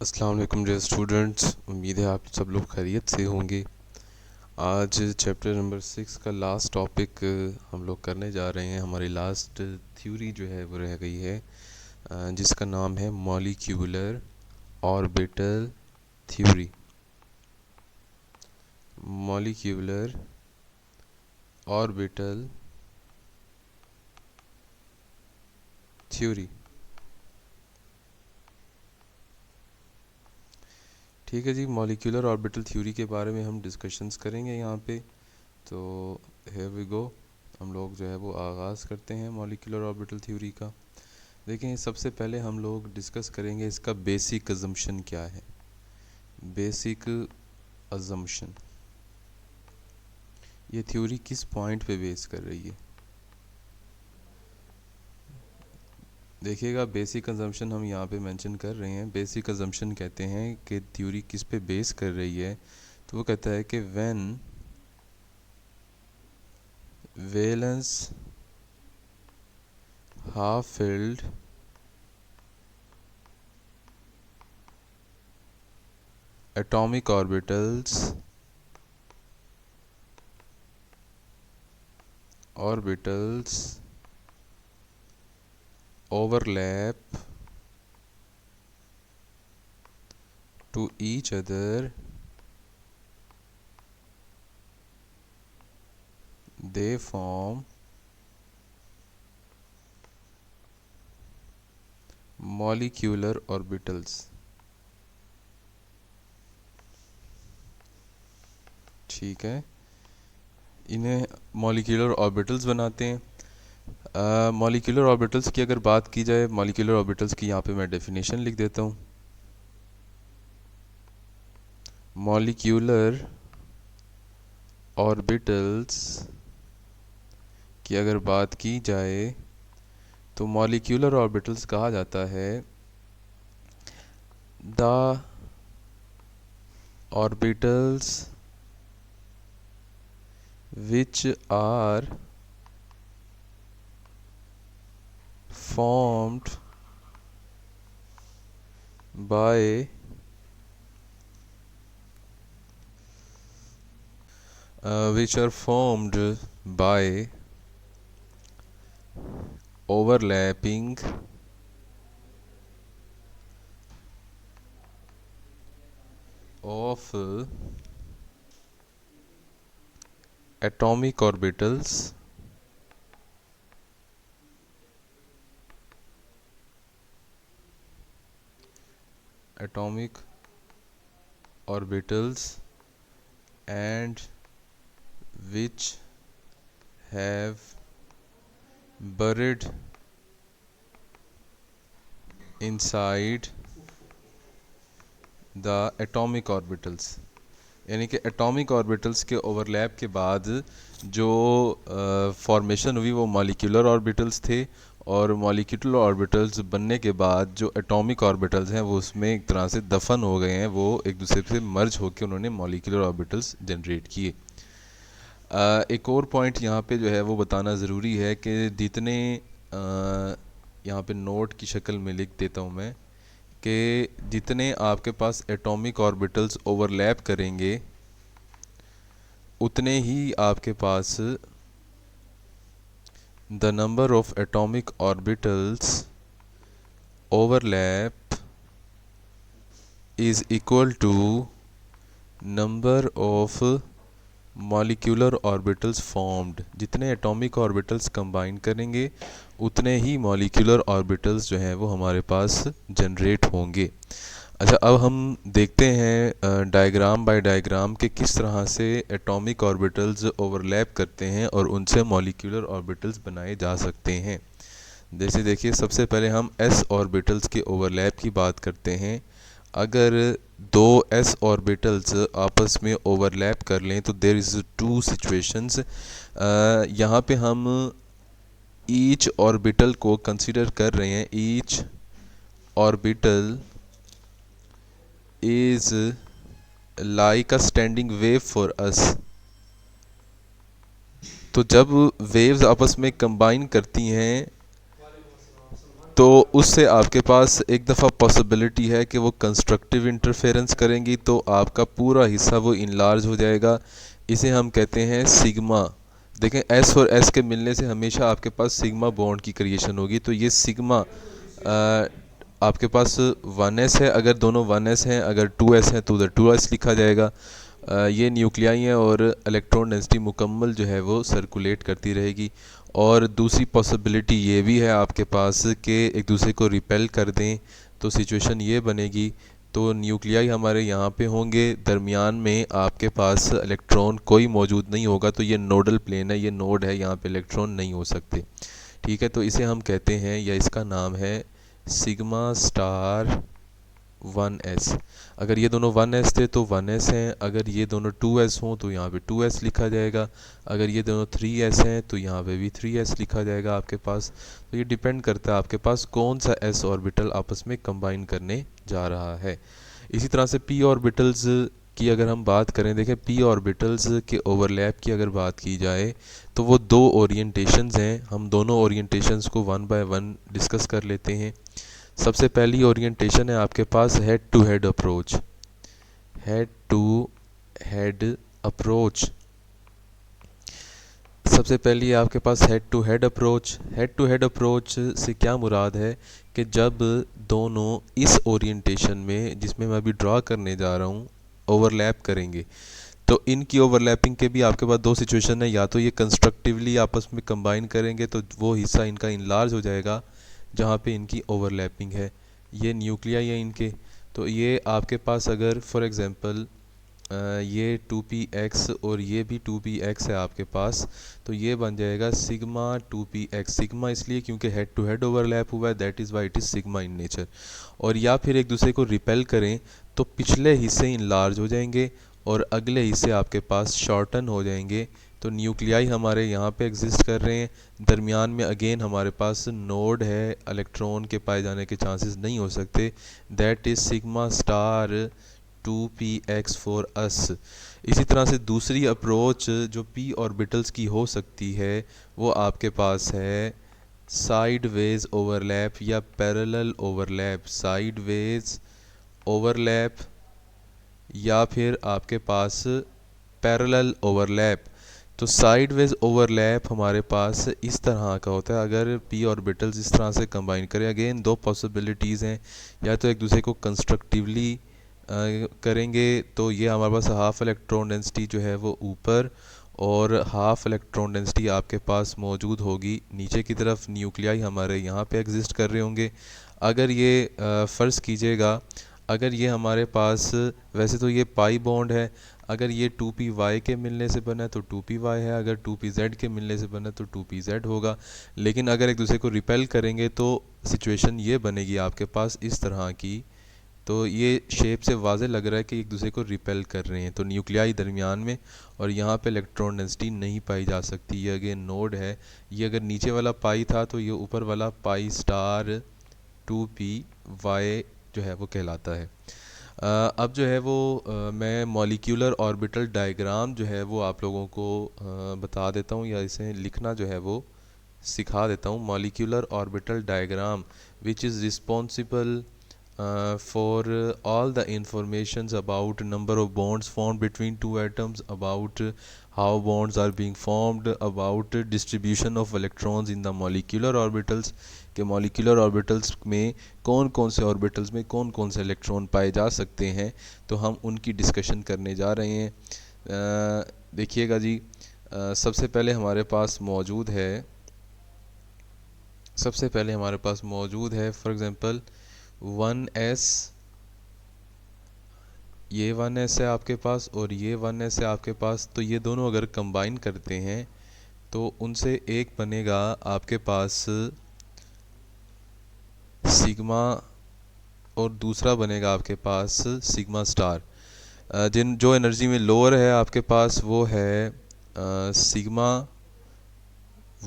अस्सलाम वालेकुम dear students, उम्मीद है आप सब लोग खैरियत से होंगे। आज चैप्टर नंबर 6 का लास्ट टॉपिक हम लोग करने जा रहे हैं। हमारी लास्ट थ्योरी जो है वो रह गई है, जिसका नाम है molecular orbital theory. Molecular orbital theory. ठीक है जी, मॉलिक्यूलर ऑर्बिटल थ्योरी के बारे में हम डिस्कशंस करेंगे यहाँ पे। तो हियर वी गो, हम लोग जो है वो आगाज़ करते हैं मॉलिक्यूलर ऑर्बिटल थ्योरी का। देखें, सबसे पहले हम लोग डिस्कस करेंगे इसका बेसिक अजम्पशन क्या है। बेसिक अजम्पशन, ये थ्योरी किस पॉइंट पे बेस कर रही है। देखिएगा, बेसिक अजम्पशन हम यहाँ पे मेंशन कर रहे हैं। बेसिक अजम्पशन कहते हैं कि थ्योरी किस पे बेस कर रही है। तो वो कहता है कि when valence half filled atomic orbitals overlap to each other, they form molecular orbitals। ठीक है, इन्हें मॉलिक्यूलर ऑर्बिटल्स बनाते हैं। मॉलिक्यूलर ऑर्बिटल्स की अगर बात की जाए, मॉलिक्यूलर ऑर्बिटल्स की यहाँ पे मैं डेफिनेशन लिख देता हूँ। मॉलिक्यूलर ऑर्बिटल्स की अगर बात की जाए तो मॉलिक्यूलर ऑर्बिटल्स कहा जाता है the orbitals which are formed by overlapping of atomic orbitals and which have buried inside the atomic orbitals। यानी कि एटॉमिक ऑर्बिटल्स के ओवरलैप के बाद जो फॉर्मेशन हुई वो मॉलिक्यूलर ऑर्बिटल्स थे, और मॉलिक्यूलर ऑर्बिटल्स बनने के बाद जो एटॉमिक ऑर्बिटल्स हैं वो उसमें एक तरह से दफन हो गए हैं, वो एक दूसरे से मर्ज होकर उन्होंने मॉलिक्यूलर ऑर्बिटल्स जनरेट किए। एक और पॉइंट यहाँ पे जो है वो बताना ज़रूरी है कि जितने यहाँ पे नोट की शक्ल में लिख देता हूँ मैं कि जितने आपके पास एटॉमिक ऑर्बिटल्स ओवरलैप करेंगे उतने ही आपके पास the number of atomic orbitals overlap is equal to number of molecular orbitals formed. जितने एटॉमिक ऑर्बिटल्स कंबाइन करेंगे उतने ही मॉलिक्यूलर ऑर्बिटल्स जो हैं वो हमारे पास जनरेट होंगे। अच्छा, अब हम देखते हैं डायग्राम बाय डायग्राम के किस तरह से एटॉमिक ऑर्बिटल्स ओवरलैप करते हैं और उनसे मॉलिक्यूलर ऑर्बिटल्स बनाए जा सकते हैं। जैसे देखिए, सबसे पहले हम एस ऑर्बिटल्स के ओवरलैप की बात करते हैं। अगर दो एस ऑर्बिटल्स आपस में ओवरलैप कर लें तो देयर इज़ टू सिचुएशंस। यहाँ पे हम ईच ऑर्बिटल को कंसीडर कर रहे हैं। Each orbital is like a standing wave for us. तो जब वेव्स आपस में कंबाइन करती हैं तो उससे आपके पास एक दफ़ा पॉसिबिलिटी है कि वो कंस्ट्रक्टिव इंटरफेरेंस करेंगी, तो आपका पूरा हिस्सा वो इनलार्ज हो जाएगा। इसे हम कहते हैं सिग्मा। देखें, एस और एस के मिलने से हमेशा आपके पास सिग्मा बॉन्ड की क्रिएशन होगी। तो ये सिग्मा आपके पास 1s है, अगर दोनों 1s हैं, अगर 2s हैं तो उधर 2s लिखा जाएगा। ये न्यूक्लियाई हैं और इलेक्ट्रॉन डेंसिटी मुकम्मल जो है वो सर्कुलेट करती रहेगी। और दूसरी पॉसिबिलिटी ये भी है आपके पास कि एक दूसरे को रिपेल कर दें, तो सिचुएशन ये बनेगी। तो न्यूक्लियाई हमारे यहाँ पे होंगे, दरमियान में आपके पास इलेक्ट्रॉन कोई मौजूद नहीं होगा। तो ये नोडल प्लेन है, ये नोड है, यहाँ पे इलेक्ट्रॉन नहीं हो सकते। ठीक है, तो इसे हम कहते हैं, या इसका नाम है सिग्मा स्टार 1s। अगर ये दोनों 1s थे तो 1s हैं, अगर ये दोनों 2s हों तो यहाँ पे 2s लिखा जाएगा, अगर ये दोनों 3s हैं तो यहाँ पे भी 3s लिखा जाएगा आपके पास। तो ये डिपेंड करता है आपके पास कौन सा s ऑर्बिटल आपस में कंबाइन करने जा रहा है। इसी तरह से p ऑर्बिटल्स की अगर हम बात करें, देखें p ऑर्बिटल्स के ओवरलैप की अगर बात की जाए तो वो दो ओरिएंटेशंस हैं। हम दोनों ओरिएंटेशंस को वन बाय वन डिस्कस कर लेते हैं। सबसे पहली ओरिएंटेशन है आपके पास head to head approach. Head to head approach, सबसे पहली आपके पास head to head approach. Head to head approach से क्या मुराद है कि जब दोनों इस ओरिएंटेशन में, जिसमें मैं अभी ड्रा करने जा रहा हूँ, ओवरलैप करेंगे, तो इनकी ओवरलैपिंग के भी आपके पास दो सिचुएशन है। या तो ये कंस्ट्रक्टिवली आपस में कंबाइन करेंगे तो वो हिस्सा इनका इनलार्ज हो जाएगा जहाँ पे इनकी ओवरलैपिंग है। ये न्यूक्लियाई है इनके, तो ये आपके पास अगर फॉर एग्ज़ाम्पल ये 2px और ये भी 2px है आपके पास, तो ये बन जाएगा सिग्मा 2px। सिग्मा इसलिए क्योंकि हेड टू हेड ओवरलैप हुआ है, that is why it is sigma in nature. और या फिर एक दूसरे को रिपेल करें तो पिछले हिस्से इनलार्ज हो जाएंगे और अगले हिस्से आपके पास शॉर्टन हो जाएंगे। तो न्यूक्लियाई हमारे यहाँ पे एग्जिस्ट कर रहे हैं, दरमियान में अगेन हमारे पास नोड है, इलेक्ट्रॉन के पाए जाने के चांसेस नहीं हो सकते। That is sigma star 2px for us. इसी तरह से दूसरी अप्रोच जो p ऑर्बिटल्स की हो सकती है वो आपके पास है साइडवेज ओवरलैप या पैरेलल ओवरलैप। साइडवेज ओवरलैप या फिर आपके पास पैरेलल ओवरलैप। तो साइडवेज ओवरलैप हमारे पास इस तरह का होता है, अगर p ऑर्बिटल्स इस तरह से कंबाइन करें, अगेन दो पॉसिबिलिटीज़ हैं, या तो एक दूसरे को कंस्ट्रक्टिवली करेंगे तो ये हमारे पास हाफ इलेक्ट्रॉन डेंसिटी जो है वो ऊपर और हाफ इलेक्ट्रॉन डेंसिटी आपके पास मौजूद होगी नीचे की तरफ। न्यूक्लियाई हमारे यहाँ पे एग्जिस्ट कर रहे होंगे। अगर ये फ़र्ज़ कीजिएगा, अगर ये हमारे पास, वैसे तो ये पाई बॉन्ड है, अगर ये 2py के मिलने से बना है तो 2py है, अगर 2pz के मिलने से बना है तो 2pz होगा। लेकिन अगर एक दूसरे को रिपेल करेंगे तो सिचुएशन ये बनेगी आपके पास इस तरह की। तो ये शेप से वाज़े लग रहा है कि एक दूसरे को रिपेल कर रहे हैं। तो न्यूक्लियाई दरमियान में और यहाँ पे इलेक्ट्रॉन डेंसिटी नहीं पाई जा सकती। ये अगेन नोड है, ये अगर नीचे वाला पाई था तो ये ऊपर वाला पाई स्टार 2py जो है वो कहलाता है। अब जो है वो मैं मॉलिक्यूलर ऑर्बिटल डायग्राम जो है वो आप लोगों को बता देता हूँ, या इसे लिखना जो है वो सिखा देता हूँ। Molecular orbital diagram which is responsible for all the informations about number of bonds formed between two atoms, about how bonds are being formed, about distribution of electrons in the molecular orbitals, के molecular orbitals में कौन कौन से orbitals में कौन कौन से electron पाए जा सकते हैं, तो हम उनकी डिस्कशन करने जा रहे हैं। देखिएगा जी, सबसे पहले हमारे पास मौजूद है फॉर एग्ज़ाम्पल 1s, ये 1s है आपके पास और ये 1s है आपके पास। तो ये दोनों अगर कंबाइन करते हैं तो उनसे एक बनेगा आपके पास सिग्मा और दूसरा बनेगा आपके पास सिग्मा स्टार। जो एनर्जी में लोअर है आपके पास वो है सिग्मा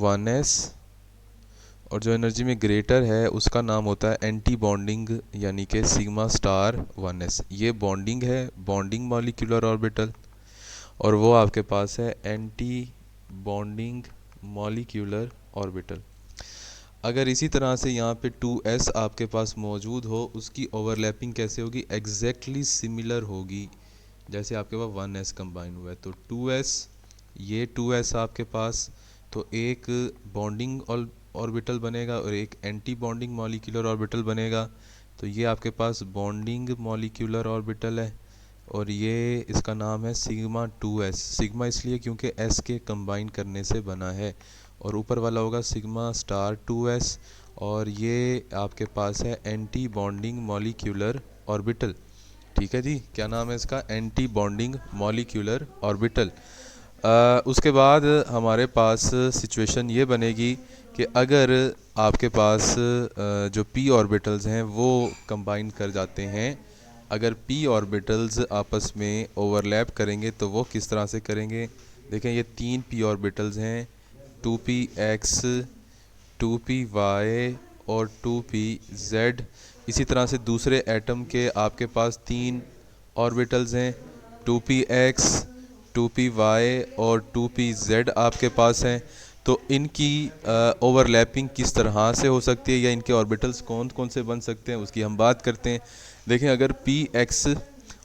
1s, और जो एनर्जी में ग्रेटर है उसका नाम होता है एंटी बॉन्डिंग, यानी कि सिग्मा स्टार 1s। ये बॉन्डिंग है, बॉन्डिंग मॉलिक्यूलर ऑर्बिटल, और वो आपके पास है एंटी बॉन्डिंग मॉलिक्यूलर ऑर्बिटल। अगर इसी तरह से यहाँ पे 2s आपके पास मौजूद हो, उसकी ओवरलैपिंग कैसे होगी, एग्जैक्टली सिमिलर होगी। जैसे आपके पास 1s कंबाइन हुआ है तो 2s, ये 2s आपके पास, तो एक बॉन्डिंग ऑर्बिटल बनेगा और एक एंटी बॉन्डिंग मॉलिक्यूलर ऑर्बिटल बनेगा। तो ये आपके पास बॉन्डिंग मॉलिक्यूलर ऑर्बिटल है और ये इसका नाम है सिग्मा 2s। सिग्मा इसलिए क्योंकि s के कंबाइन करने से बना है। और ऊपर वाला होगा सिग्मा स्टार 2s और ये आपके पास है एंटी बॉन्डिंग मॉलिक्यूलर ऑर्बिटल। ठीक है जी, क्या नाम है इसका, एंटी बॉन्डिंग मॉलिक्यूलर ऑर्बिटल। उसके बाद हमारे पास सिचुएशन ये बनेगी कि अगर आपके पास जो p ऑर्बिटल्स हैं वो कंबाइन कर जाते हैं, अगर p ऑर्बिटल्स आपस में ओवरलैप करेंगे तो वो किस तरह से करेंगे। देखें ये 3 p ऑर्बिटल्स हैं, 2px, 2py और 2pz। इसी तरह से दूसरे एटम के आपके पास 3 ऑर्बिटल्स हैं, 2px, 2py और 2pz आपके पास हैं। तो इनकी ओवरलैपिंग किस तरह से हो सकती है या इनके ऑर्बिटल्स कौन कौन से बन सकते हैं उसकी हम बात करते हैं। देखें अगर px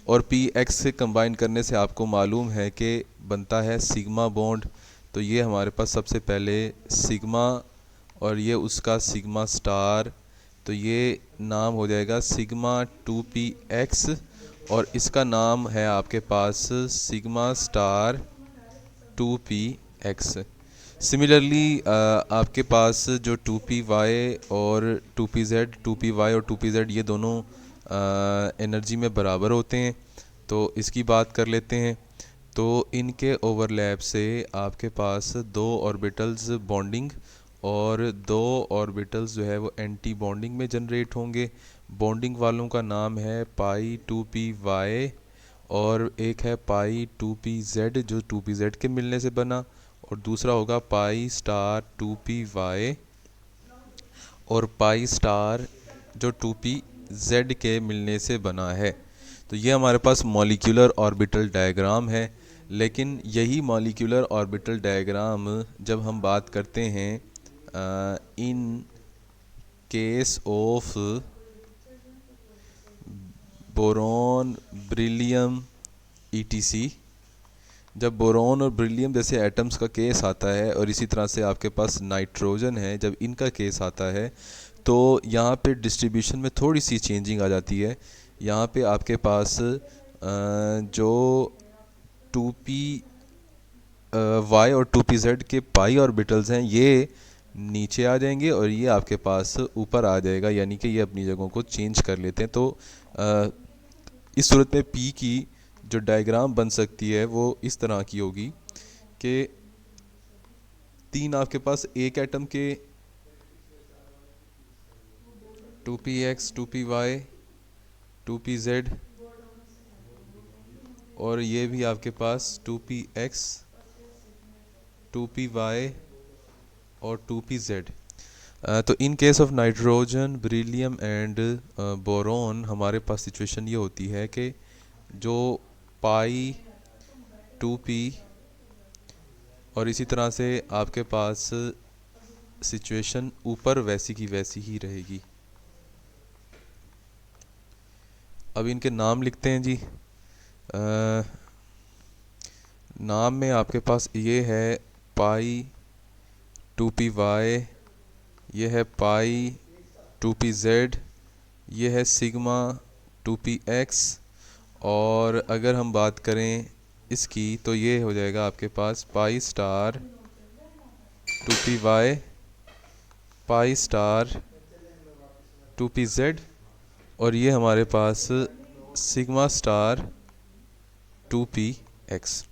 और px से कंबाइन करने से आपको मालूम है कि बनता है सिग्मा बॉन्ड, तो ये हमारे पास सबसे पहले सिग्मा और ये उसका सिग्मा स्टार, तो ये नाम हो जाएगा सिग्मा 2px और इसका नाम है आपके पास सिग्मा स्टार 2px। सिमिलरली आपके पास जो 2py और 2pz, 2py और 2pz ये दोनों एनर्जी में बराबर होते हैं, तो इसकी बात कर लेते हैं। तो इनके ओवरलैप से आपके पास 2 ऑर्बिटल्स बॉन्डिंग और 2 ऑर्बिटल्स जो है वो एंटी बॉन्डिंग में जनरेट होंगे। बॉन्डिंग वालों का नाम है पाई 2py और एक है पाई 2pz जो 2pz के मिलने से बना, और दूसरा होगा पाई स्टार 2py और पाई स्टार जो 2pz के मिलने से बना है। तो ये हमारे पास मॉलिक्यूलर ऑर्बिटल डायग्राम है। लेकिन यही मॉलिक्यूलर ऑर्बिटल डायग्राम जब हम बात करते हैं in case of boron, beryllium ETC, जब बोरॉन और बेरिलियम जैसे एटम्स का केस आता है और इसी तरह से आपके पास नाइट्रोजन है, जब इनका केस आता है तो यहाँ पे डिस्ट्रीब्यूशन में थोड़ी सी चेंजिंग आ जाती है। यहाँ पे आपके पास जो 2py और 2pz के पाई ऑर्बिटल्स हैं ये नीचे आ जाएंगे और ये आपके पास ऊपर आ जाएगा, यानी कि ये अपनी जगहों को चेंज कर लेते हैं। तो इस सूरत में p की जो डायग्राम बन सकती है वो इस तरह की होगी कि 3 आपके पास एक एटम के 2px, 2py, 2pz और ये भी आपके पास 2px, 2py और 2pz। तो in case of nitrogen, beryllium and boron हमारे पास सिचुएशन ये होती है कि जो पाई 2p और इसी तरह से आपके पास सिचुएशन ऊपर वैसी की वैसी ही रहेगी। अब इनके नाम लिखते हैं जी। नाम में आपके पास ये है पाई 2py, ये है पाई 2pz, ये है सिग्मा 2px और अगर हम बात करें इसकी तो ये हो जाएगा आपके पास pi star 2py, pi star 2pz और ये हमारे पास सिग्मा स्टार 2px।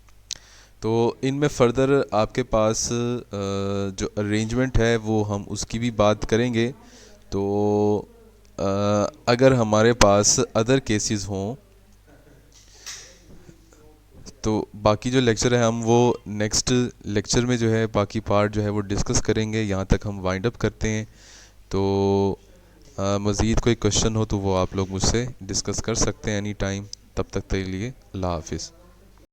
तो इनमें फर्दर आपके पास जो अरेंजमेंट है वो हम उसकी भी बात करेंगे। तो अगर हमारे पास अदर केसेस हों तो बाकी जो लेक्चर है हम वो नेक्स्ट लेक्चर में जो है बाकी पार्ट जो है वो डिस्कस करेंगे। यहाँ तक हम वाइंड अप करते हैं। तो मज़ीद कोई क्वेश्चन हो तो वो आप लोग मुझसे डिस्कस कर सकते हैं एनी टाइम। तब तक के लिए अल्लाह हाफिज़।